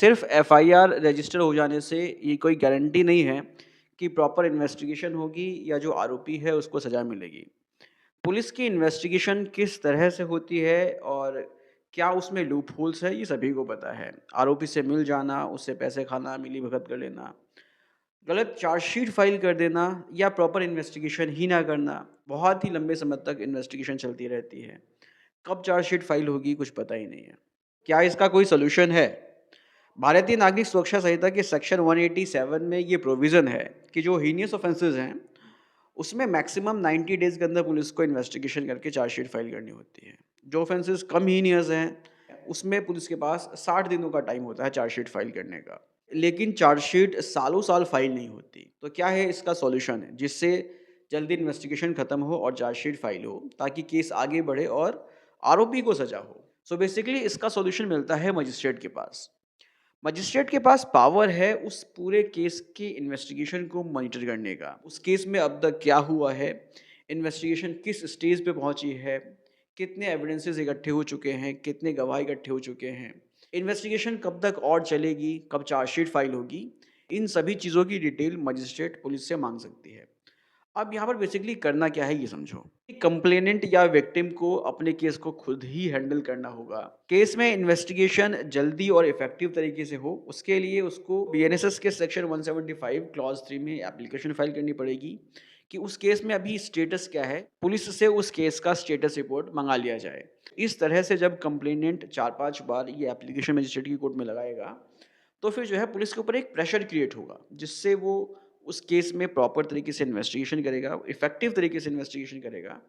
सिर्फ FIR register हो जाने से ये कोई गारंटी नहीं है कि प्रॉपर इन्वेस्टिगेशन होगी या जो आरोपी है उसको सज़ा मिलेगी। पुलिस की इन्वेस्टिगेशन किस तरह से होती है और क्या उसमें लूप होल्स है, ये सभी को पता है। आरोपी से मिल जाना, उससे पैसे खाना, मिली-भगत कर लेना, गलत चार्जशीट फाइल कर देना या प्रॉपर इन्वेस्टिगेशन ही ना करना, बहुत ही लंबे समय तक इन्वेस्टिगेशन चलती रहती है। कब चार्जशीट फाइल होगी कुछ पता ही नहीं है। क्या इसका कोई सॉल्यूशन है? भारतीय नागरिक सुरक्षा संहिता के सेक्शन 187 में ये प्रोविज़न है कि जो हीनियस ऑफेंसेस हैं, उसमें मैक्सिमम 90 डेज़ के अंदर पुलिस को इन्वेस्टिगेशन करके चार्जशीट फाइल करनी होती है। जो ऑफेंसेस कम हीनियस हैं, उसमें पुलिस के पास 60 दिनों का टाइम होता है चार्जशीट फाइल करने का। लेकिन चार्जशीट सालों-साल फाइल नहीं होती। तो क्या है इसका सॉल्यूशन है जिससे जल्दी इन्वेस्टिगेशन खत्म हो और चार्जशीट फाइल हो ताकि केस आगे बढ़े और आरोपी को सज़ा हो। सो बेसिकली इसका सॉल्यूशन मिलता है मजिस्ट्रेट के पास। मजिस्ट्रेट के पास पावर है उस पूरे केस की इन्वेस्टिगेशन को मॉनिटर करने का। उस केस में अब तक क्या हुआ है, इन्वेस्टिगेशन किस स्टेज पे पहुंची है, कितने एविडेंसेस इकट्ठे हो चुके हैं, कितने गवाह इकट्ठे हो चुके हैं, इन्वेस्टिगेशन कब तक और चलेगी, कब चार्जशीट फाइल होगी, इन सभी चीज़ों की डिटेल मजिस्ट्रेट पुलिस से मांग सकती है। अब यहाँ पर बेसिकली करना क्या है ये समझो। कंप्लेनेंट या विक्टिम को अपने केस को खुद ही हैंडल करना होगा। केस में इन्वेस्टिगेशन जल्दी और इफेक्टिव तरीके से हो, उसके लिए उसको बीएनएसएस के सेक्शन 175 क्लॉज 3 में एप्लीकेशन फाइल करनी पड़ेगी कि उस केस में अभी स्टेटस क्या है, पुलिस से उस केस का स्टेटस रिपोर्ट मंगा लिया जाए। इस तरह से जब कंप्लेनेंट 4-5 बार ये एप्लीकेशन मजिस्ट्रेट की कोर्ट में लगाएगा, तो फिर जो है पुलिस के ऊपर एक प्रेशर क्रिएट होगा, जिससे वो उस केस में प्रॉपर तरीके से इन्वेस्टिगेशन करेगा, इफ़ेक्टिव तरीके से इन्वेस्टिगेशन करेगा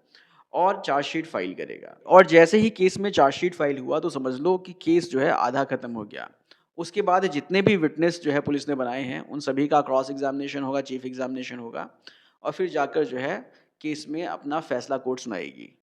और चार्जशीट फाइल करेगा। और जैसे ही केस में चार्जशीट फाइल हुआ तो समझ लो कि केस जो है आधा खत्म हो गया। उसके बाद जितने भी विटनेस जो है पुलिस ने बनाए हैं, उन सभी का क्रॉस एग्ज़ामिनेशन होगा, चीफ एग्ज़ामिनेशन होगा और फिर जाकर जो है केस में अपना फैसला कोर्ट सुनाएगी।